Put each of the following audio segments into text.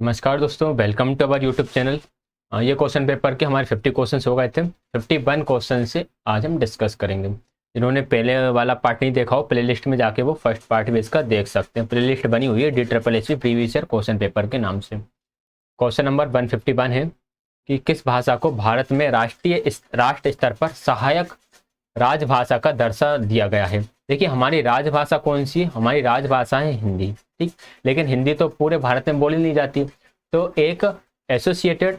नमस्कार दोस्तों, welcome to our YouTube channel. ये क्वेश्चन पेपर के हमारे 50 क्वेश्चंस हो गए थे। 51 क्वेश्चन से आज हम डिस्कस करेंगे। जिन्होंने पहले वाला पार्ट नहीं देखा हो, प्लेलिस्ट में जाके वो फर्स्ट पार्ट भी इसका देख सकते हैं। प्लेलिस्ट बनी हुई है DSSS previous year question paper के नाम से। क्वेश्चन नंबर 151 है कि किस भाषा को भारत में राष्ट्र स्तर पर सहायक राजभाषा का दर्जा दिया गया है। देखिए, हमारी राजभाषा कौन सी है? हमारी राजभाषा है हिंदी, ठीक। लेकिन हिंदी तो पूरे भारत में बोली नहीं जाती, तो एक एसोसिएटेड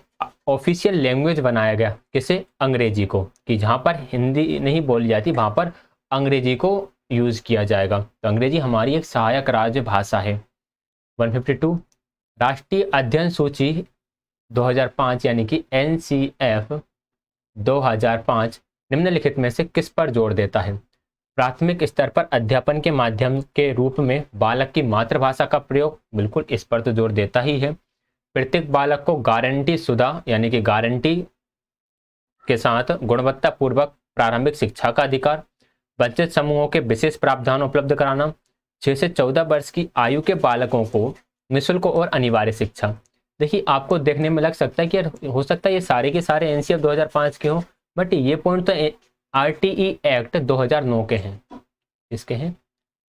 ऑफिशियल लैंग्वेज बनाया गया, किसे? अंग्रेजी को, कि जहाँ पर हिंदी नहीं बोली जाती वहाँ पर अंग्रेजी को यूज किया जाएगा। तो अंग्रेजी हमारी एक सहायक राजभाषा है। 152 राष्ट्रीय अध्ययन सूची 2005 यानी कि NCF 2005 निम्नलिखित में से किस पर जोर देता है? प्राथमिक स्तर पर अध्यापन के माध्यम के रूप में बालक की मातृभाषा का प्रयोग, बिल्कुल इस पर तो जोर देता ही है। प्रत्येक बालक को गारंटी शुदा यानी कि गारंटी के साथ गुणवत्ता पूर्वक प्रारंभिक शिक्षा का अधिकार, वंचित समूहों के विशेष प्रावधान उपलब्ध कराना, 6 से 14 वर्ष की आयु के बालकों को निःशुल्क और अनिवार्य शिक्षा। देखिए, आपको देखने में लग सकता है कि हो सकता है ये सारे के सारे NCF 2005 के हों, बट ये पॉइंट तो RTE एक्ट 2009 के हैं। इसके हैं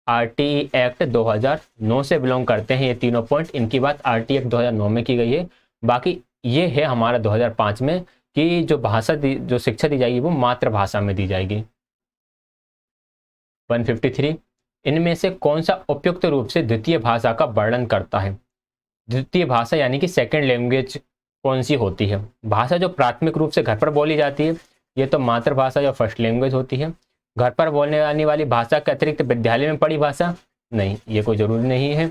RTE एक्ट 2009 से बिलोंग करते हैं ये तीनों पॉइंट। इनकी बात RTE एक्ट 2009 में की गई है। बाकी ये है हमारा 2005 में कि जो शिक्षा दी जाएगी वो मातृभाषा में दी जाएगी। 153 इनमें से कौन सा उपयुक्त रूप से द्वितीय भाषा का वर्णन करता है? द्वितीय भाषा यानी कि सेकेंड लैंग्वेज कौन सी होती है? भाषा जो प्राथमिक रूप से घर पर बोली जाती है, ये तो मातृभाषा या फर्स्ट लैंग्वेज होती है। घर पर बोलने आने वाली भाषा के अतिरिक्त विद्यालय में पढ़ी भाषा नहीं, ये कोई जरूरी नहीं है।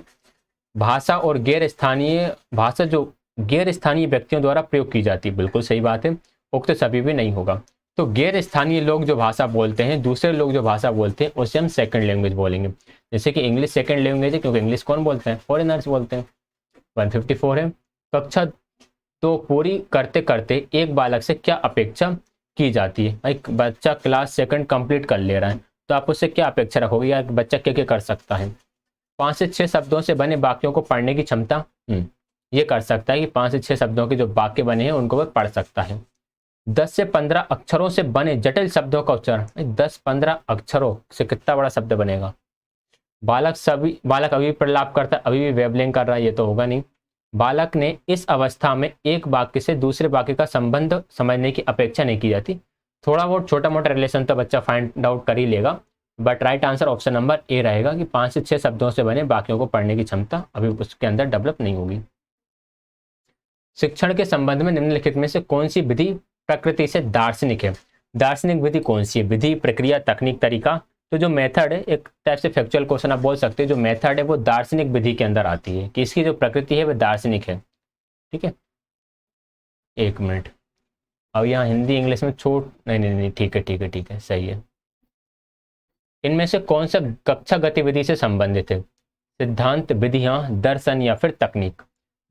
भाषा और गैर स्थानीय भाषा जो गैर स्थानीय व्यक्तियों द्वारा प्रयोग की जाती है, बिल्कुल सही बात है। उक्त सभी भी नहीं होगा। तो गैर स्थानीय लोग जो भाषा बोलते हैं, दूसरे लोग जो भाषा बोलते हैं, उसे हम सेकंड लैंग्वेज बोलेंगे। जैसे कि इंग्लिश सेकंड लैंग्वेज है, क्योंकि इंग्लिश कौन बोलते हैं? फॉरेनर्स बोलते हैं। 154 है कक्षा तो पूरी करते करते एक बालक से क्या अपेक्षा की जाती है? एक बच्चा क्लास सेकंड कंप्लीट कर ले रहा है, तो आप उससे क्या अपेक्षा रखोगे? या बच्चा क्या क्या कर सकता है? 5 से 6 शब्दों से बने वाक्यों को पढ़ने की क्षमता, ये कर सकता है कि 5 से 6 शब्दों के जो वाक्य बने हैं उनको वह पढ़ सकता है। 10 से 15 अक्षरों से बने जटिल शब्दों का उच्चारण, 10-15 अक्षरों से कितना बड़ा शब्द बनेगा? बालक अभी भी प्रलाप करता है, अभी भी वेबलिंग कर रहा है, ये तो होगा नहीं। बालक ने इस अवस्था में एक वाक्य से दूसरे वाक्य का संबंध समझने की अपेक्षा नहीं की जाती। थोड़ा बहुत छोटा मोटा रिलेशन तो बच्चा फाइंड आउट कर ही लेगा, but right answer option number ए रहेगा कि 5 से 6 शब्दों से बने वाक्यों को पढ़ने की क्षमता अभी उसके अंदर डेवलप नहीं होगी। शिक्षण के संबंध में निम्नलिखित में से कौन सी विधि प्रकृति से दार्शनिक है? दार्शनिक विधि कौन सी है? विधि, प्रक्रिया, तकनीक, तरीका। तो जो मेथड है, एक टाइप से फैक्चुअल क्वेश्चन आप बोल सकते हैं, जो मेथड है वो दार्शनिक विधि के अंदर आती है, कि इसकी जो प्रकृति है वो दार्शनिक है। ठीक है, एक मिनट, अब यहाँ हिंदी इंग्लिश में छूट नहीं, ठीक है, सही है। इनमें से कौन सा कक्षा गतिविधि से संबंधित है? सिद्धांत, विधियां, दर्शन या फिर तकनीक।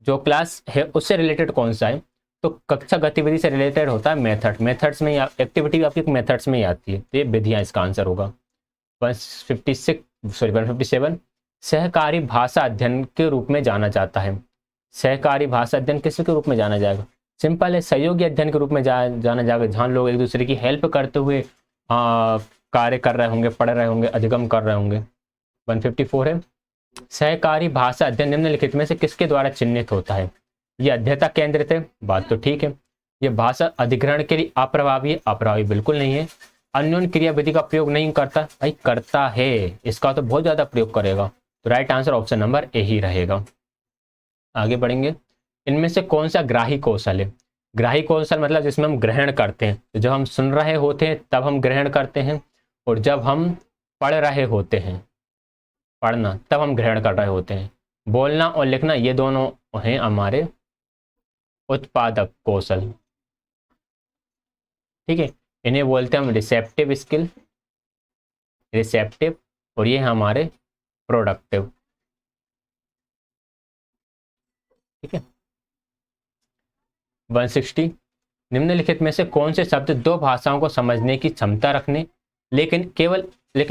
जो क्लास है उससे रिलेटेड कौन सा है? तो कक्षा गतिविधि से रिलेटेड होता है मेथड्स में, या एक्टिविटी आपकी मेथड्स में ही आती है, तो ये विधियां इसका आंसर होगा। 157 सहकारी भाषा अध्ययन के रूप में जाना जाता है। सहकारी भाषा अध्ययन किस के रूप में जाना जाएगा? सिंपल है, सहयोगी अध्ययन के रूप में जाना जाएगा, जहाँ लोग एक दूसरे की हेल्प करते हुए कार्य कर रहे होंगे, पढ़ रहे होंगे, अधिगम कर रहे होंगे। 154 है सहकारी भाषा अध्ययन निम्नलिखित में से किसके द्वारा चिन्हित होता है? यह अध्ययता केंद्रित है, बात तो ठीक है। यह भाषा अधिग्रहण के लिए अप्रभावी है, अप्रभावी बिल्कुल नहीं है। अन्योन्य क्रियाविधि का प्रयोग नहीं करता, भाई करता है, इसका तो बहुत ज्यादा प्रयोग करेगा। तो right answer option number A ही रहेगा। आगे बढ़ेंगे। इनमें से कौन सा ग्राही कौशल है? ग्राही कौशल मतलब जिसमें हम ग्रहण करते हैं, तो जब हम सुन रहे होते हैं तब हम ग्रहण करते हैं, और जब हम पढ़ रहे होते हैं, पढ़ना, तब हम ग्रहण कर रहे होते हैं। बोलना और लिखना ये दोनों हैं हमारे उत्पादक कौशल। ठीक है, इन्हें बोलते हैं हम रिसेप्टिव स्किल, रिसेप्टिव, और ये हमारे प्रोडक्टिव। ठीक है। 160 निम्नलिखित में से कौन से शब्द दो भाषाओं को समझने की क्षमता रखने लेकिन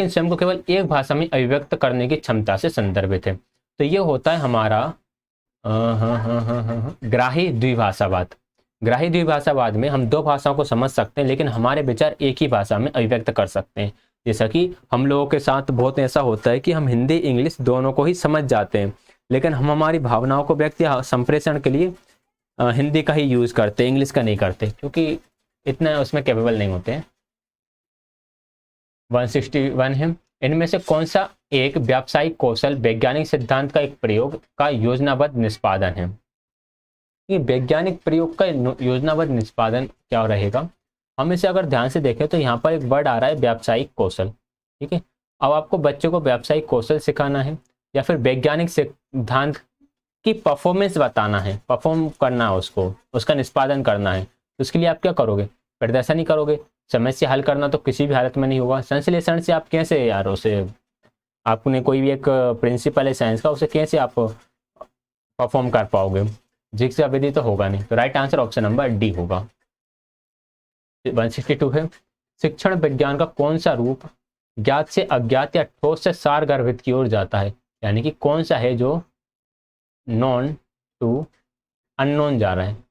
स्वयं को केवल एक भाषा में अभिव्यक्त करने की क्षमता से संदर्भित है? तो ये होता है हमारा ग्राही द्विभाषावाद। ग्राही द्विभाषावाद में हम दो भाषाओं को समझ सकते हैं लेकिन हमारे विचार एक ही भाषा में अभिव्यक्त कर सकते हैं। जैसा कि हम लोगों के साथ बहुत ऐसा होता है कि हम हिंदी इंग्लिश दोनों को ही समझ जाते हैं लेकिन हम हमारी भावनाओं को व्यक्त या संप्रेषण के लिए हिंदी का ही यूज़ करते हैं, इंग्लिश का नहीं करते क्योंकि इतना उसमें कैपेबल नहीं होते हैं। 161 है, इनमें से कौन सा एक व्यावसायिक कौशल वैज्ञानिक सिद्धांत का एक प्रयोग का योजनाबद्ध निष्पादन है। ये वैज्ञानिक प्रयोग का योजनाबद्ध निष्पादन क्या रहेगा, हम इसे अगर ध्यान से देखें तो यहाँ पर एक वर्ड आ रहा है व्यावसायिक कौशल। ठीक है, अब आपको बच्चों को व्यावसायिक कौशल सिखाना है या फिर वैज्ञानिक सिद्धांत की परफॉर्मेंस बताना है, परफॉर्म करना है उसको, उसका निष्पादन करना है, तो उसके लिए आप क्या करोगे, प्रदर्शन ही करोगे। समस्या हल करना तो किसी भी हालत में नहीं होगा। संश्लेषण से आप कैसे यार उसे, आपने कोई भी एक प्रिंसिपल है साइंस का, उसे कैसे आप परफॉर्म कर पाओगे, जिक्सा विधि तो होगा नहीं। तो right answer option number D होगा। 162 है, शिक्षण विज्ञान का कौन सा रूप ज्ञात से अज्ञात या ठोस से सार गर्भित की ओर जाता है, यानी कि कौन सा है जो नॉन टू अननोन जा रहा है।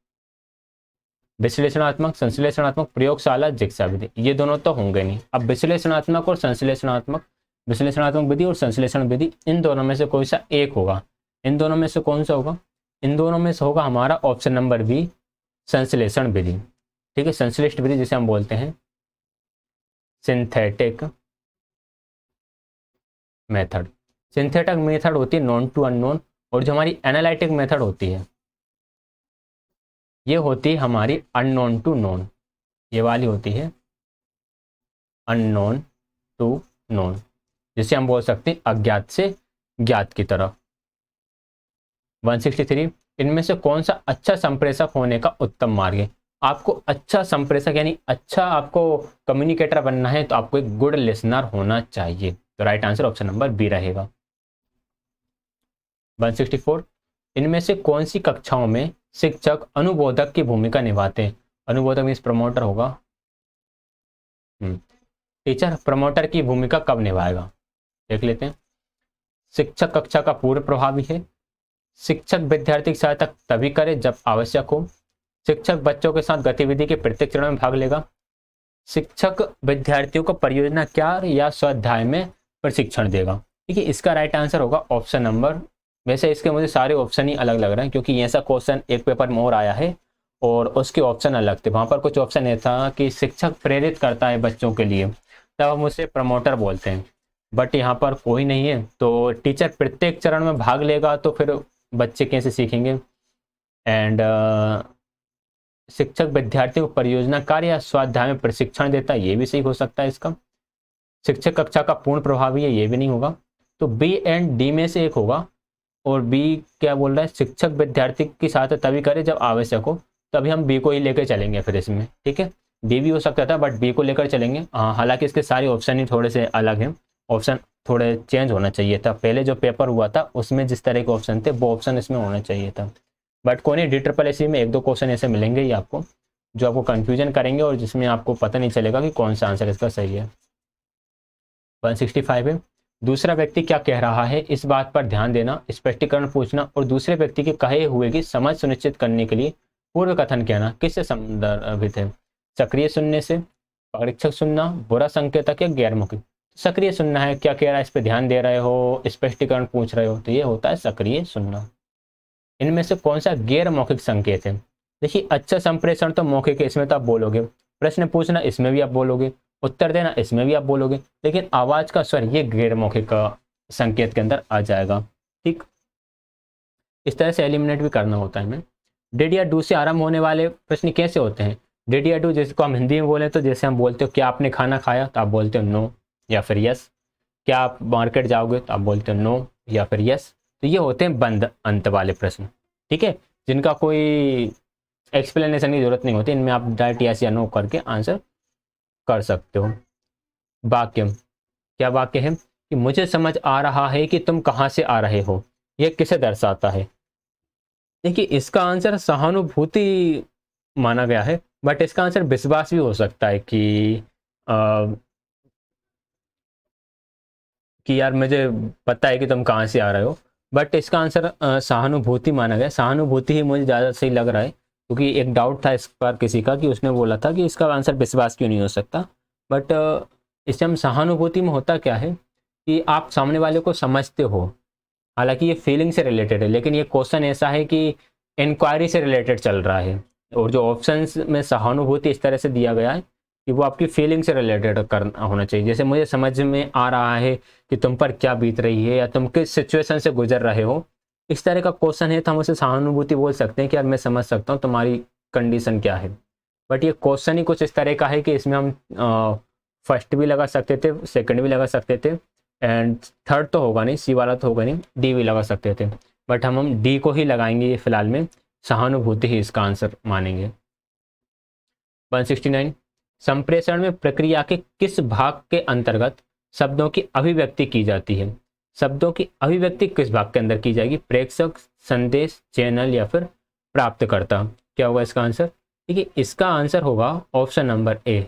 विश्लेषणात्मक, संश्लेषणात्मक, प्रयोगशाला, जिक्सा विधि, ये दोनों तो होंगे नहीं। अब विश्लेषणात्मक और संश्लेषणात्मक, विश्लेषणात्मक विधि और संश्लेषण विधि, इन दोनों में से कोई सा एक होगा। इन दोनों में से कौन सा होगा, इन दोनों में से होगा हमारा ऑप्शन नंबर बी, संश्लेषण विधि। ठीक है, संश्लिष्ट विधि जिसे हम बोलते हैं सिंथेटिक मेथड। सिंथेटिक मेथड होती है नॉन टू अननोन, और जो हमारी एनालिटिक मेथड होती है ये होती है हमारी अननोन टू नोन। ये वाली होती है अननोन टू नोन, जिसे हम बोल सकते हैं अज्ञात से ज्ञात की तरह। 163, इनमें से कौन सा अच्छा संप्रेषक होने का उत्तम मार्ग है। आपको अच्छा संप्रेषक यानी अच्छा आपको कम्युनिकेटर बनना है तो आपको एक गुड लिसनर होना चाहिए। तो right answer option number B रहेगा। 164, इनमें से कौन सी कक्षाओं में शिक्षक अनुबोधक की भूमिका निभाते हैं। अनुबोधक मीन्स प्रमोटर होगा। टीचर प्रमोटर की भूमिका कब निभाएगा, देख लेते हैं। शिक्षक कक्षा का पूर्ण प्रभावी है। शिक्षक विद्यार्थी की सहायता तभी करे जब आवश्यक हो। शिक्षक बच्चों के साथ गतिविधि के प्रत्येक चरण में भाग लेगा। शिक्षक विद्यार्थियों को परियोजना कार्य या स्वाध्याय में प्रशिक्षण देगा। ठीक है, इसका राइट आंसर होगा ऑप्शन नंबर, वैसे इसके मुझे सारे ऑप्शन ही अलग लग रहे हैं क्योंकि ऐसा क्वेश्चन एक पेपर में और आया है और उसके ऑप्शन अलग थे। वहाँ पर कुछ ऑप्शन ये था कि शिक्षक प्रेरित करता है बच्चों के लिए, तब हम उसे प्रमोटर बोलते हैं, बट यहाँ पर कोई नहीं है। तो टीचर प्रत्येक चरण में भाग लेगा तो फिर बच्चे कैसे सीखेंगे। एंड शिक्षक विद्यार्थियों को परियोजना कार्य या स्वाध्याय में प्रशिक्षण देता है, ये भी सही हो सकता है इसका। शिक्षक कक्षा का पूर्ण प्रभावी है, ये भी नहीं होगा। तो बी एंड डी में से एक होगा। और बी क्या बोल रहा है, शिक्षक विद्यार्थी की सहायता तभी करे जब आवश्यक हो, तभी हम बी को ही लेकर चलेंगे फिर इसमें। ठीक है, डी भी हो सकता था बट बी को लेकर चलेंगे। हालांकि इसके सारे ऑप्शन ही थोड़े से अलग हैं, ऑप्शन थोड़े चेंज होना चाहिए था। पहले जो पेपर हुआ था उसमें जिस तरह के ऑप्शन थे वो ऑप्शन इसमें होना चाहिए था, बट कोई नहीं, DSSS में एक दो क्वेश्चन ऐसे मिलेंगे ही आपको जो आपको कंफ्यूजन करेंगे और जिसमें आपको पता नहीं चलेगा कि कौन सा आंसर इसका सही है। 165 है, दूसरा व्यक्ति क्या कह रहा है इस बात पर ध्यान देना, स्पष्टीकरण पूछना और दूसरे व्यक्ति के कहे हुए की समझ सुनिश्चित करने के लिए पूर्व कथन कहना किससे संदर्भित है। सक्रिय सुनने से, परीक्षक सुनना, बुरा संकेतक या गैर मौखिक। सक्रिय सुनना है, क्या कह रहा है इस पर ध्यान दे रहे हो, स्पष्टीकरण पूछ रहे हो, तो ये होता है सक्रिय सुनना। इनमें से कौन सा गैर मौखिक संकेत है। देखिए, अच्छा संप्रेषण तो मौखिक है, इसमें तो आप बोलोगे। प्रश्न पूछना, इसमें भी आप बोलोगे। उत्तर देना, इसमें भी आप बोलोगे। लेकिन आवाज का स्वर ये गैर मौखिक संकेत के अंदर आ जाएगा। ठीक, इस तरह से एलिमिनेट भी करना होता है हमें। डिड या डू से आरंभ होने वाले प्रश्न कैसे होते हैं। डिड या डू जिसको हम हिंदी में बोले तो जैसे हम बोलते हो क्या आपने खाना खाया, तो आप बोलते हो नो या फिर यस। क्या आप मार्केट जाओगे, तो आप बोलते हो नो या फिर यस। तो ये होते हैं बंद अंत वाले प्रश्न। ठीक है, जिनका कोई एक्सप्लेनेशन की जरूरत नहीं होती, इनमें आप डायरेक्ट यस या नो करके आंसर कर सकते हो। वाक्य, क्या वाक्य है कि मुझे समझ आ रहा है कि तुम कहां से आ रहे हो, यह किसे दर्शाता है। देखिए, इसका आंसर सहानुभूति माना गया है, बट इसका आंसर विश्वास भी हो सकता है कि यार मुझे पता है कि तुम कहां से आ रहे हो, बट इसका आंसर सहानुभूति माना गया। सहानुभूति ही मुझे ज़्यादा सही लग रहा है, क्योंकि एक डाउट था इस पर किसी का कि उसने बोला था कि इसका आंसर विश्वास क्यों नहीं हो सकता। बट इससे हम सहानुभूति में होता क्या है कि आप सामने वाले को समझते हो, हालांकि ये फीलिंग से रिलेटेड है, लेकिन ये क्वेश्चन ऐसा है कि इंक्वायरी से रिलेटेड चल रहा है। और जो ऑप्शंस में सहानुभूति इस तरह से दिया गया है कि वो आपकी फीलिंग से रिलेटेड करना होना चाहिए। जैसे मुझे समझ में आ रहा है कि तुम पर क्या बीत रही है या तुम किस सिचुएशन से गुजर रहे हो, इस तरह का क्वेश्चन है तो हम उसे सहानुभूति बोल सकते हैं कि यार मैं समझ सकता हूँ तुम्हारी कंडीशन क्या है। बट ये क्वेश्चन ही कुछ इस तरह का है कि इसमें हम फर्स्ट भी लगा सकते थे, सेकंड भी लगा सकते थे, एंड थर्ड तो होगा नहीं, सी वाला तो होगा नहीं, डी भी लगा सकते थे। बट हम डी को ही लगाएंगे ये फिलहाल में, सहानुभूति ही इसका आंसर मानेंगे। 169, संप्रेषण में प्रक्रिया के किस भाग के अंतर्गत शब्दों की अभिव्यक्ति की जाती है? शब्दों की अभिव्यक्ति किस भाग के अंदर की जाएगी? प्रेषक, संदेश, चैनल या फिर प्राप्तकर्ता? क्या होगा इसका आंसर? देखिए इसका आंसर होगा ऑप्शन नंबर ए,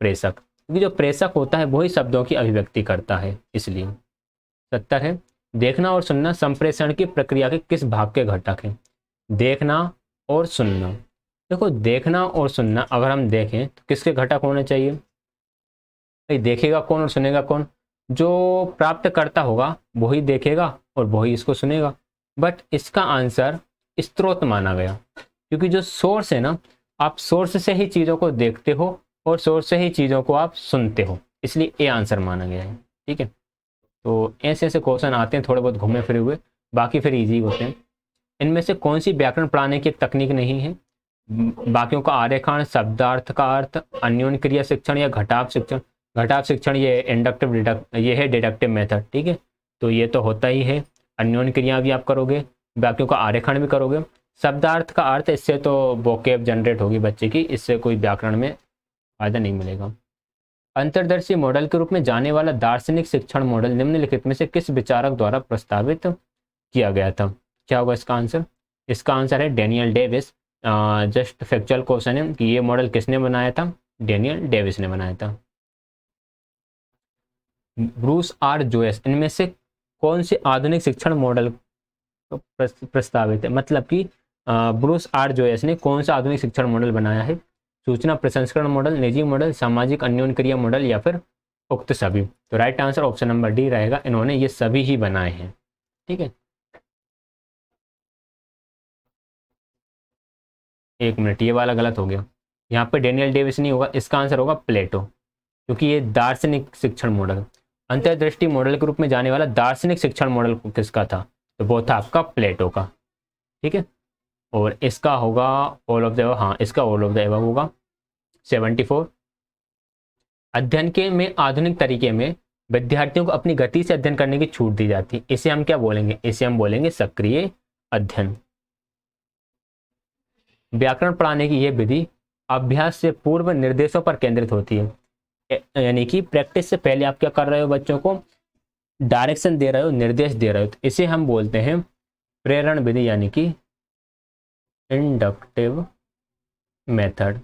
प्रेषक, क्योंकि जो प्रेषक होता है वही शब्दों की अभिव्यक्ति करता है इसलिए। 70 है, देखना और सुनना संप्रेषण की प्रक्रिया के किस भाग के घटक हैं? देखना और सुनना, देखो देखना और सुनना अगर हम देखें तो किसके घटक होने चाहिए? भाई देखेगा कौन और सुनेगा कौन? जो प्राप्त करता होगा वही देखेगा और वही इसको सुनेगा। बट इसका आंसर स्रोत माना गया, क्योंकि जो सोर्स है ना, आप सोर्स से ही चीज़ों को देखते हो और सोर्स से ही चीज़ों को आप सुनते हो, इसलिए ए आंसर माना गया है। ठीक है, तो ऐसे ऐसे क्वेश्चन आते हैं थोड़े बहुत घूमे फिरे हुए, बाकी फिर इजी होते हैं। इनमें से कौन सी व्याकरण पढ़ाने की एक तकनीक नहीं है? बाकियों का आरेखण, शब्दार्थ का अर्थ, अन्योन्य क्रिया शिक्षण या घटाव शिक्षण? घटाव शिक्षण ये इंडक्टिव ये है डिडक्टिव मेथड। ठीक है, तो ये तो होता ही है, अन्योन्य क्रिया भी आप करोगे, बाकियों का आरेखण भी करोगे। शब्दार्थ का अर्थ, इससे तो वोकेब जनरेट होगी बच्चे की, इससे कोई व्याकरण में फायदा नहीं मिलेगा। अंतर्दर्शी मॉडल के रूप में जाने वाला दार्शनिक शिक्षण मॉडल निम्नलिखित में से किस विचारक द्वारा प्रस्तावित किया गया था? क्या होगा इसका आंसर? इसका आंसर है Daniel Davis. Just factual question है कि ये मॉडल किसने बनाया था? डेनियल डेविस ने बनाया था। ब्रूस आर जोयस इनमें से कौन से आधुनिक शिक्षण मॉडल प्रस्तावित है? मतलब कि ब्रूस आर जोयस ने कौन सा आधुनिक शिक्षण मॉडल बनाया है? सूचना प्रसंस्करण मॉडल, निजी मॉडल, सामाजिक अन्योन्य क्रिया मॉडल या फिर उक्त सभी? तो right answer option number D रहेगा, इन्होंने ये सभी ही बनाए हैं। ठीक है, एक मिनट, ये वाला गलत हो गया, यहाँ पे डेनियल डेविस नहीं होगा, इसका आंसर होगा प्लेटो, क्योंकि ये दार्शनिक शिक्षण मॉडल, अंतर्दृष्टि मॉडल के रूप में जाने वाला दार्शनिक शिक्षण मॉडल किसका था? तो वो था आपका प्लेटो का। ठीक है, और इसका होगा ऑल ऑफ द, हाँ इसका ऑल ऑफ द एबव होगा। 74, अध्ययन के में आधुनिक तरीके में विद्यार्थियों को अपनी गति से अध्ययन करने की छूट दी जाती है, इसे हम क्या बोलेंगे? इसे हम बोलेंगे सक्रिय अध्ययन। व्याकरण पढ़ाने की यह विधि अभ्यास से पूर्व निर्देशों पर केंद्रित होती है, यानी कि प्रैक्टिस से पहले आप क्या कर रहे हो? बच्चों को डायरेक्शन दे रहे हो, निर्देश दे रहे हो, तो इसे हम बोलते हैं प्रेरण विधि, यानी कि इंडक्टिव मेथड।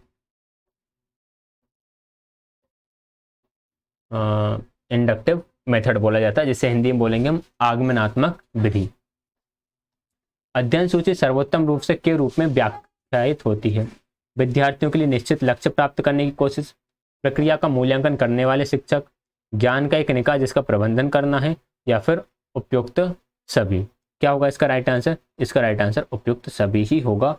इंडक्टिव मेथड बोला जाता है, जिसे हिंदी में बोलेंगे हम आगमनात्मक विधि। अध्ययन सूची सर्वोत्तम रूप से के रूप में व्याख्यायित होती है? विद्यार्थियों के लिए निश्चित लक्ष्य प्राप्त करने की कोशिश, प्रक्रिया का मूल्यांकन करने वाले शिक्षक, ज्ञान का एक निकाय जिसका प्रबंधन करना है, या फिर उपयुक्त सभी? क्या होगा इसका राइट आंसर? इसका राइट आंसर उपयुक्त सभी ही होगा।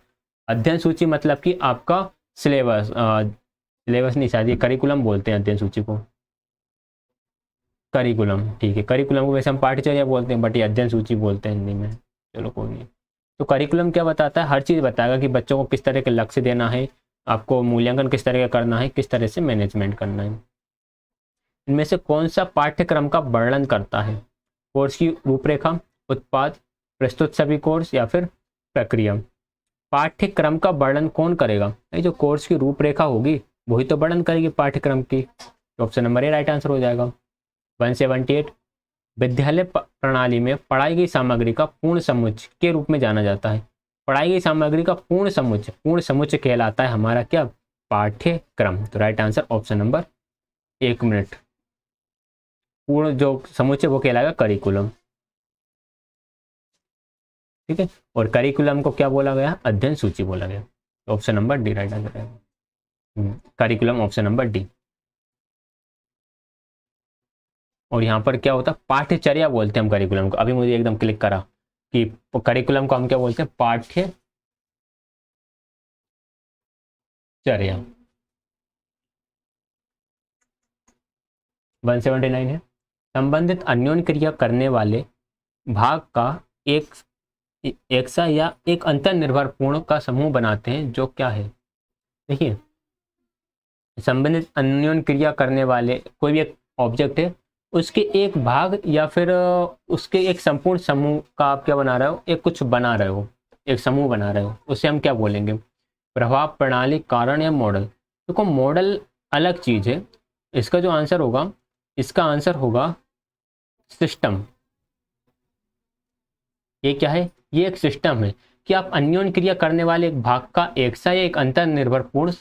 अध्ययन सूची मतलब कि आपका सिलेबस, सिलेबस नहीं शायद ये करिकुलम बोलते हैं अध्ययन सूची को, करिकुलम। ठीक है, करिकुलम को वैसे हम पाठ्यचर्या बोलते हैं, बट ये अध्ययन सूची बोलते हैं हिंदी में, चलो कोई नहीं। तो करिकुलम क्या बताता है? हर चीज़ बताएगा कि बच्चों को किस तरह के लक्ष्य देना है, आपको मूल्यांकन किस तरह का करना है, किस तरह से मैनेजमेंट करना है। इनमें से कौन सा पाठ्यक्रम का वर्णन करता है? कोर्स की रूपरेखा, उत्पाद, प्रस्तुत सभी कोर्स या फिर प्रक्रिया? पाठ्यक्रम का वर्णन कौन करेगा? जो कोर्स की रूपरेखा होगी वही तो वर्णन करेगी पाठ्यक्रम की, तो ऑप्शन नंबर ए राइट आंसर हो जाएगा। 178, विद्यालय प्रणाली में पढ़ाई गई सामग्री का पूर्ण समुच्चय के रूप में जाना जाता है? पढ़ाई गई सामग्री का पूर्ण समुच्चय कहलाता है हमारा क्या? पाठ्यक्रम। तो राइट आंसर ऑप्शन नंबर, एक मिनट, पूर्ण जो समुच्चय वो कहलाएगा करिकुलम। ठीक है। और करिकुलम को क्या बोला गया, अध्ययन सूची बोला गया। तो option number D right answer है, करिकुलम ऑप्शन नंबर डी। और यहाँ पर क्या होता है, पाठ्यचर्या बोलते हैं हम करिकुलम को। अभी मुझे एकदम क्लिक करा कि करिकुलम को हम क्या बोलते हैं, पाठ्यचर्या। 179 है, संबंधित अन्योन्य क्रिया करने वाले भाग का एक एक सा या एक अंतर्निर्भर पूर्ण का समूह बनाते हैं, जो क्या है। देखिए, संबंधित अन्योन्य क्रिया करने वाले कोई भी एक ऑब्जेक्ट है, उसके एक भाग या फिर उसके एक संपूर्ण समूह का आप क्या बना रहे हो, एक कुछ बना रहे हो, एक समूह बना रहे हो, उसे हम क्या बोलेंगे, प्रभाव, प्रणाली, कारण या मॉडल। देखो, मॉडल अलग चीज है। इसका जो आंसर होगा, इसका आंसर होगा सिस्टम। ये क्या है, ये एक सिस्टम है कि आप अन्योन्य क्रिया करने वाले एक भाग का एक सा या एक अंतर्निर्भर पूर्ण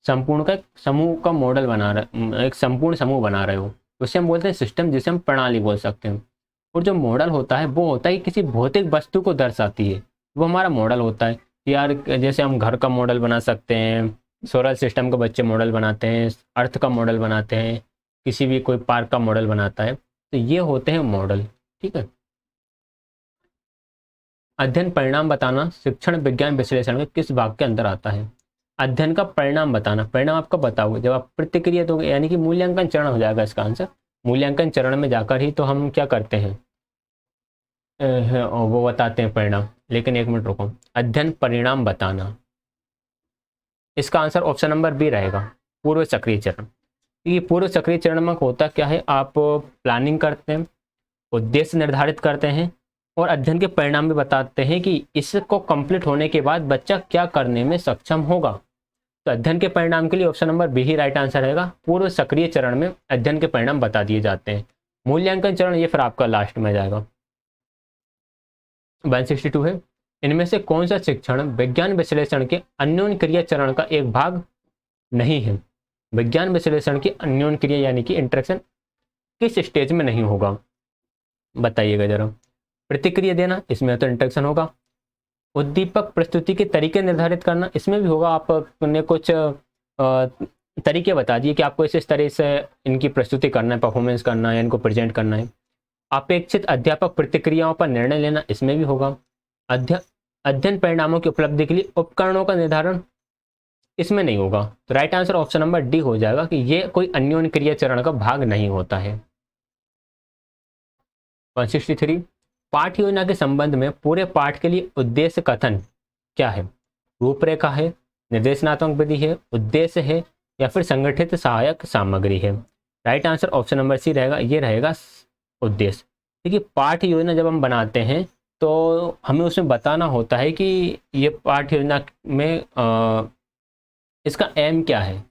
संपूर्ण का एक समूह का मॉडल बना रहे, एक संपूर्ण समूह बना रहे हो, उसे हम बोलते हैं सिस्टम, जिसे हम प्रणाली बोल सकते हैं। और जो मॉडल होता है वो होता है किसी भौतिक वस्तु को दर्शाती है, वो हमारा मॉडल होता है। यार जैसे हम घर का मॉडल बना सकते हैं, सोलर सिस्टम का बच्चे मॉडल बनाते हैं, अर्थ का मॉडल बनाते हैं, किसी भी कोई पार्क का मॉडल बनाता है, तो ये होते हैं मॉडल। ठीक है। अध्ययन परिणाम बताना शिक्षण विज्ञान विश्लेषण में किस भाग के अंदर आता है। अध्ययन का परिणाम बताना, परिणाम आपका बताओगे जब आप प्रतिक्रिया दोगे, यानी कि मूल्यांकन चरण हो जाएगा इसका आंसर। मूल्यांकन चरण में जाकर ही तो हम क्या करते हैं, वो बताते हैं परिणाम। लेकिन एक मिनट रुको, अध्ययन परिणाम बताना, इसका आंसर ऑप्शन नंबर बी रहेगा, पूर्व सक्रिय चरण। ये पूर्व सक्रिय चरण में होता क्या है, आप प्लानिंग करते हैं, उद्देश्य निर्धारित करते हैं और अध्ययन के परिणाम भी बताते हैं कि इसको कंप्लीट होने के बाद बच्चा क्या करने में सक्षम होगा। तो अध्ययन के परिणाम के लिए ऑप्शन नंबर बी ही राइट आंसर रहेगा। पूर्व सक्रिय चरण में अध्ययन के परिणाम बता दिए जाते हैं। मूल्यांकन चरण ये फिर आपका लास्ट में जाएगा। 162 है, इनमें से कौन सा शिक्षण विज्ञान विश्लेषण के अन्योन्य क्रिया चरण का एक भाग नहीं है। विज्ञान विश्लेषण की अन्योन्य क्रिया यानी कि इंटरेक्शन किस स्टेज में नहीं होगा, बताइएगा जरा। प्रतिक्रिया देना, इसमें तो इंटरेक्शन होगा। उद्दीपक प्रस्तुति के तरीके निर्धारित करना, इसमें भी होगा। आपने कुछ तरीके बता दिए कि आपको इस तरह से इनकी प्रस्तुति करना है, परफॉर्मेंस करना है, इनको प्रेजेंट करना है। अपेक्षित अध्यापक प्रतिक्रियाओं पर निर्णय लेना, इसमें भी होगा। अध्ययन परिणामों की उपलब्धि के लिए उपकरणों का निर्धारण, इसमें नहीं होगा। तो right answer option number D हो जाएगा कि ये कोई अन्योन्य क्रिया चरण का भाग नहीं होता है। 163, पाठ योजना के संबंध में पूरे पाठ के लिए उद्देश्य कथन क्या है। रूपरेखा है, निर्देशनात्मक विधि है, उद्देश्य है या फिर संगठित सहायक सामग्री है। Right answer option number C रहेगा, ये रहेगा उद्देश्य। देखिए, पाठ योजना जब हम बनाते हैं तो हमें उसमें बताना होता है कि ये पाठ योजना में इसका एम क्या है,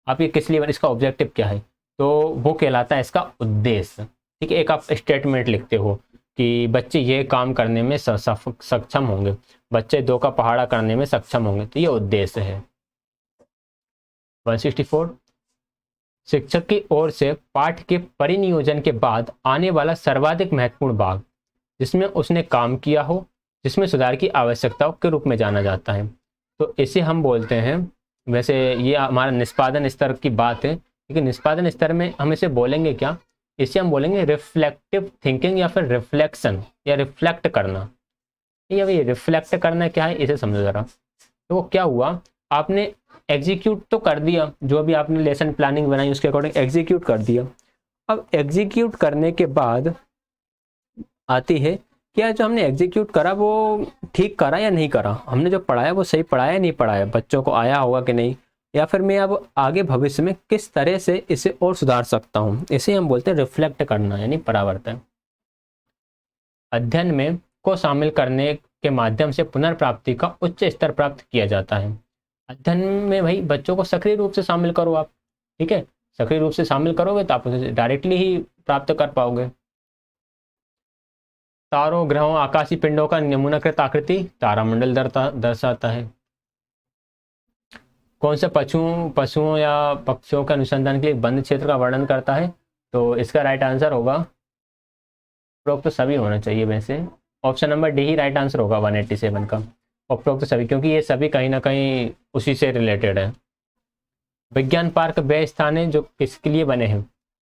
आप ये किस लिए, इसका ऑब्जेक्टिव क्या है, तो वो कहलाता है इसका उद्देश्य। ठीक है। एक आप स्टेटमेंट लिखते हो कि बच्चे ये काम करने में सक्षम होंगे, बच्चे 2 का पहाड़ा करने में सक्षम होंगे, तो ये उद्देश्य है। 164, शिक्षक की ओर से पाठ के परिनियोजन के बाद आने वाला सर्वाधिक महत्वपूर्ण भाग जिसमें उसने काम किया हो, जिसमें सुधार की आवश्यकताओं के रूप में जाना जाता है, तो इसे हम बोलते हैं, वैसे ये हमारा निष्पादन स्तर की बात है, लेकिन निष्पादन स्तर में हम इसे बोलेंगे क्या, इसे हम बोलेंगे रिफ्लेक्टिव थिंकिंग या फिर रिफ्लेक्शन या रिफ्लेक्ट करना। ये रिफ्लेक्ट करना क्या है, इसे समझो जरा। तो वो क्या हुआ, आपने एग्जीक्यूट तो कर दिया, जो भी आपने लेसन प्लानिंग बनाई उसके अकॉर्डिंग एग्जीक्यूट कर दिया। अब एग्जीक्यूट करने के बाद आती है क्या, जो हमने एग्जीक्यूट करा वो ठीक करा या नहीं करा, हमने जो पढ़ाया वो सही पढ़ाया या नहीं पढ़ाया, बच्चों को आया होगा कि नहीं, या फिर मैं अब आगे भविष्य में किस तरह से इसे और सुधार सकता हूँ, इसे हम बोलते हैं रिफ्लेक्ट करना यानी परावर्तन। अध्ययन में को शामिल करने के माध्यम से पुनर्प्राप्ति का उच्च स्तर प्राप्त किया जाता है। अध्ययन में भाई बच्चों को सक्रिय रूप से शामिल करो आप, ठीक है, सक्रिय रूप से शामिल करोगे तो आप उसे डायरेक्टली ही प्राप्त कर पाओगे। तारों, ग्रहों, आकाशीय पिंडों का नमूनाकृत आकृति तारामंडल दर्शाता है। कौन से पशुओं या पक्षियों के अनुसंधान के लिए बंद क्षेत्र का वर्णन करता है, तो इसका राइट आंसर होगा, उपरोक्त तो सभी होना चाहिए वैसे, ऑप्शन नंबर डी ही राइट आंसर होगा 187 का, उपरोक्त सभी, क्योंकि ये सभी कहीं ना कहीं उसी से रिलेटेड है। विज्ञान पार्क वे स्थान है जो किसके लिए बने हैं?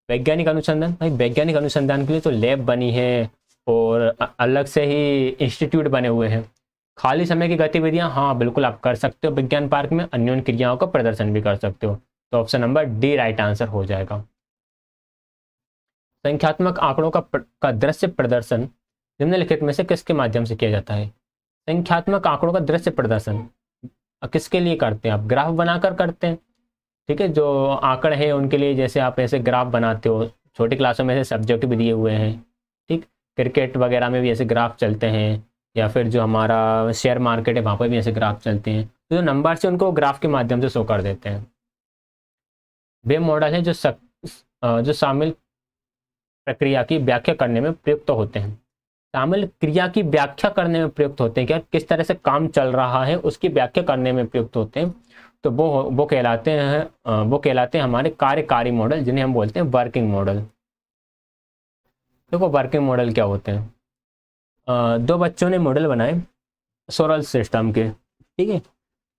वैज्ञानिक अनुसंधान। भाई वैज्ञानिक अनुसंधान के लिए तो लैब बनी है और अलग से ही इंस्टीट्यूट बने हुए हैं। खाली समय की गतिविधियां, हाँ बिल्कुल आप कर सकते हो विज्ञान पार्क में, अन्योन्य क्रियाओं का प्रदर्शन भी कर सकते हो। तो option number D right answer हो जाएगा। संख्यात्मक आंकड़ों का दृश्य प्रदर्शन निम्नलिखित में से किसके माध्यम से किया जाता है? संख्यात्मक आंकड़ों का दृश्य प्रदर्शन किसके लिए करते हैं? आप ग्राफ बनाकर करते हैं, ठीक है। जो आंकड़े हैं उनके लिए, जैसे आप ऐसे ग्राफ बनाते हो, छोटी क्लासों में ऐसे सब्जेक्ट भी दिए हुए हैं, ठीक। क्रिकेट वगैरह में भी ऐसे ग्राफ चलते हैं, या फिर जो हमारा शेयर मार्केट है वहाँ पर भी ऐसे ग्राफ चलते हैं। तो जो नंबर से उनको ग्राफ के माध्यम से शो कर देते हैं। वे मॉडल है जो शामिल प्रक्रिया की व्याख्या करने में प्रयुक्त होते हैं। शामिल क्रिया की व्याख्या करने में प्रयुक्त होते हैं, क्या किस तरह से काम चल रहा है उसकी व्याख्या करने में प्रयुक्त होते हैं। तो वो कहलाते हैं हमारे कार्यकारी मॉडल, जिन्हें हम बोलते हैं वर्किंग मॉडल। देखो वर्किंग मॉडल क्या होते हैं। दो बच्चों ने मॉडल बनाए सोलर सिस्टम के, ठीक है।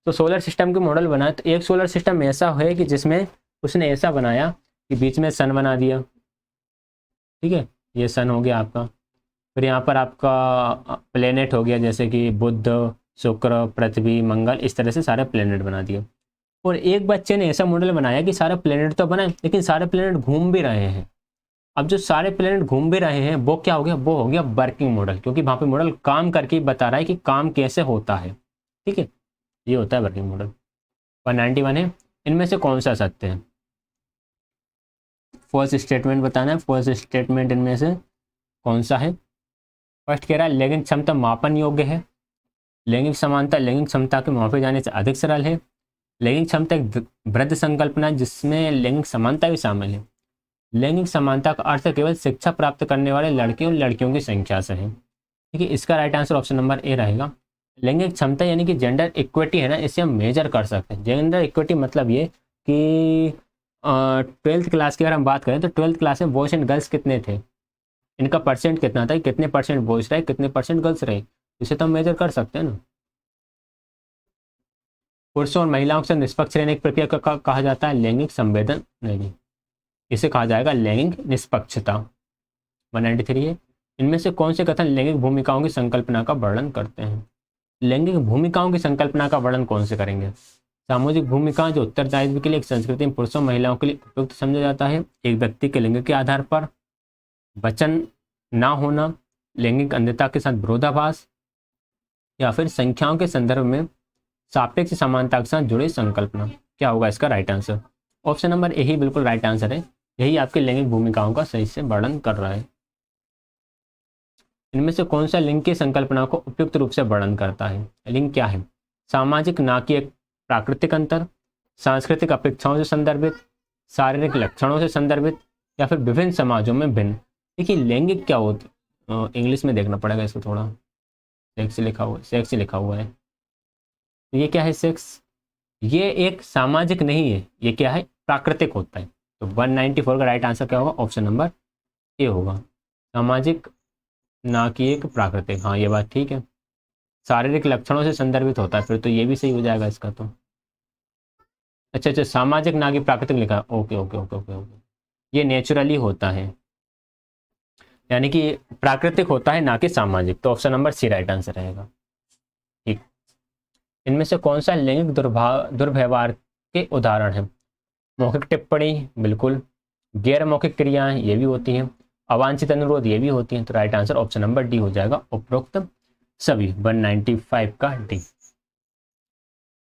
तो सोलर सिस्टम के मॉडल बनाए, तो एक सोलर सिस्टम ऐसा है कि जिसमें उसने ऐसा बनाया कि बीच में सन बना दिया, ठीक है। ये सन हो गया आपका। फिर यहाँ पर आपका प्लेनेट हो गया, जैसे कि बुध, शुक्र, पृथ्वी, मंगल, इस तरह से सारे प्लेनेट बना दिए। और एक बच्चे ने ऐसा मॉडल बनाया कि सारे प्लेनेट तो बनाए, लेकिन सारे प्लेनेट घूम भी रहे हैं। अब जो सारे प्लेनेट घूम भी रहे हैं वो क्या हो गया? वो हो गया वर्किंग मॉडल, क्योंकि वहाँ पे मॉडल काम करके बता रहा है कि काम कैसे होता है, ठीक है। ये होता है वर्किंग मॉडल। 191 है, इनमें से कौन सा सत्य है? फॉल्स स्टेटमेंट बताना है। फॉल्स स्टेटमेंट इनमें से कौन सा है? फर्स्ट कह रहा है लैंगिक क्षमता मापन योग्य है। लैंगिक समानता लैंगिक क्षमता के मापे जाने से अधिक सरल है। लैंगिक क्षमता एक वृद्ध संकल्पना है जिसमें लैंगिक समानता भी शामिल है। लैंगिक समानता का अर्थ केवल शिक्षा प्राप्त करने वाले लड़के और लड़कियों की संख्या से है, ठीक है। इसका राइट आंसर ऑप्शन नंबर ए रहेगा। लैंगिक क्षमता यानी कि जेंडर इक्विटी है ना, इसे हम मेजर कर सकते हैं। जेंडर इक्विटी मतलब ये कि 12th क्लास की अगर हम बात करें तो 12th क्लास में बॉयज एंड गर्ल्स कितने थे, इनका परसेंट कितना था, कितने परसेंट बॉयज रहे, कितने परसेंट गर्ल्स रहे, इसे तो हम मेजर कर सकते हैं ना। पुरुषों और महिलाओं से निष्पक्ष रहने की प्रक्रिया का कहा जाता है लैंगिक संवेदन, नहीं, इसे कहा जाएगा लैंगिक निष्पक्षता। 193 है, इनमें से कौन से कथन लैंगिक भूमिकाओं की संकल्पना का वर्णन करते हैं? लैंगिक भूमिकाओं की संकल्पना का वर्णन कौन से करेंगे? सामाजिक भूमिका जो उत्तरदायित्व के लिए एक संस्कृति में पुरुषों महिलाओं के लिए उपयुक्त समझा जाता है, एक व्यक्ति के लिंग के आधार पर, वचन ना होना, लैंगिक अंधता के साथ विरोधाभास, या फिर संख्याओं के संदर्भ में सापेक्ष समानता के साथ जुड़ी संकल्पना। क्या होगा इसका right answer? Option number A ही बिल्कुल राइट आंसर है। यही आपकी लैंगिक भूमिकाओं का सही से वर्णन कर रहा है। इनमें से कौन सा लिंग की संकल्पना को उपयुक्त रूप से वर्णन करता है? लिंग क्या है? सामाजिक ना कि एक प्राकृतिक अंतर, सांस्कृतिक अपेक्षाओं से संदर्भित, शारीरिक लक्षणों से संदर्भित, या फिर विभिन्न समाजों में भिन्न। देखिए लैंगिक क्या होती, इंग्लिश में देखना पड़ेगा इसको थोड़ा। सेक्स लिखा हुआ है। तो ये क्या है सेक्स? ये एक सामाजिक नहीं है, ये क्या है? प्राकृतिक होता है। तो 194 का राइट आंसर क्या होगा? ऑप्शन नंबर ए होगा, सामाजिक ना कि एक प्राकृतिक। हाँ ये बात ठीक है। शारीरिक लक्षणों से संदर्भित होता है, फिर तो ये भी सही हो जाएगा इसका तो। अच्छा, सामाजिक ना कि प्राकृतिक लिखा, okay okay okay okay okay. ये नेचुरली होता है, यानी कि प्राकृतिक होता है ना कि सामाजिक। तो option number C right answer रहेगा, ठीक। इनमें से कौन सा लैंगिक दुर्व्यवहार के उदाहरण है? मौखिक टिप्पणी, बिल्कुल। गैर मौखिक क्रियाएं, ये भी होती हैं। अवांछित अनुरोध, ये भी होती हैं। तो right answer option number D हो जाएगा, उपरोक्त सभी। 195 का डी।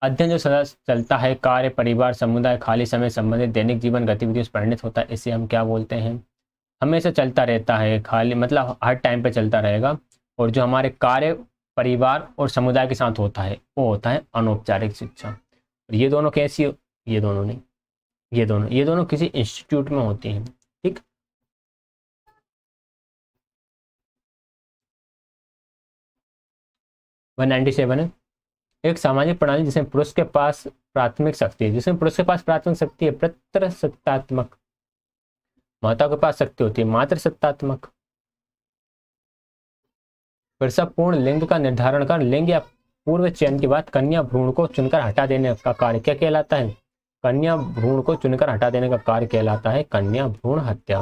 अध्ययन जो सदा चलता है, कार्य, परिवार, समुदाय, खाली समय संबंधित दैनिक जीवन गतिविधियों से परिणित होता है, इसे हम क्या बोलते हैं? हमेशा चलता रहता है, खाली मतलब हर टाइम पे चलता रहेगा। और जो हमारे कार्य, परिवार और समुदाय के साथ होता है वो होता है अनौपचारिक शिक्षा। और ये दोनों कैसी? ये दोनों नहीं, ये दोनों किसी इंस्टीट्यूट में होती हैं, ठीक। वन 97 है, एक सामाजिक प्रणाली जिसमें पुरुष के पास प्राथमिक शक्ति है, पितृसत्तात्मक। माता के पास शक्ति होती है मातृ सत्तात्मक। फिर से पूर्ण लिंग का निर्धारण कर लिंग या पूर्व चयन के बाद कन्या भ्रूण को चुनकर हटा देने का कार्य क्या कहलाता है? कन्या भ्रूण को चुनकर हटा देने का कार्य कहलाता है कन्या भ्रूण हत्या।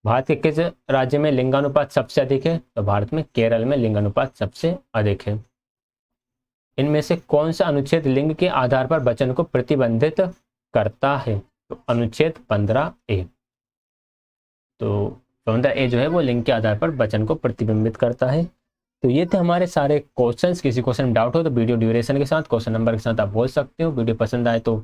भारत के किस राज्य में लिंगानुपात सबसे अधिक है? तो भारत में केरल में लिंगानुपात सबसे अधिक है। इनमें से कौन सा अनुच्छेद लिंग के आधार पर वचन को प्रतिबंधित करता है? तो अनुच्छेद 15A। तो 15A जो है वो लिंग के आधार पर वचन को प्रतिबिंबित करता है। तो ये थे हमारे सारे क्वेश्चंस। किसी क्वेश्चन में डाउट हो तो वीडियो ड्यूरेशन के साथ, क्वेश्चन नंबर के साथ आप बोल सकते हो। वीडियो पसंद आए तो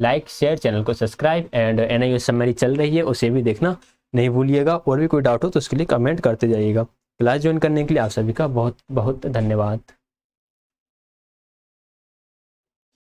लाइक शेयर, चैनल को सब्सक्राइब एंड NIOS समरी चल रही है उसे भी देखना नहीं भूलिएगा। और भी कोई डाउट हो तो उसके लिए कमेंट करते जाइएगा। क्लास ज्वाइन करने के लिए आप सभी का बहुत बहुत धन्यवाद।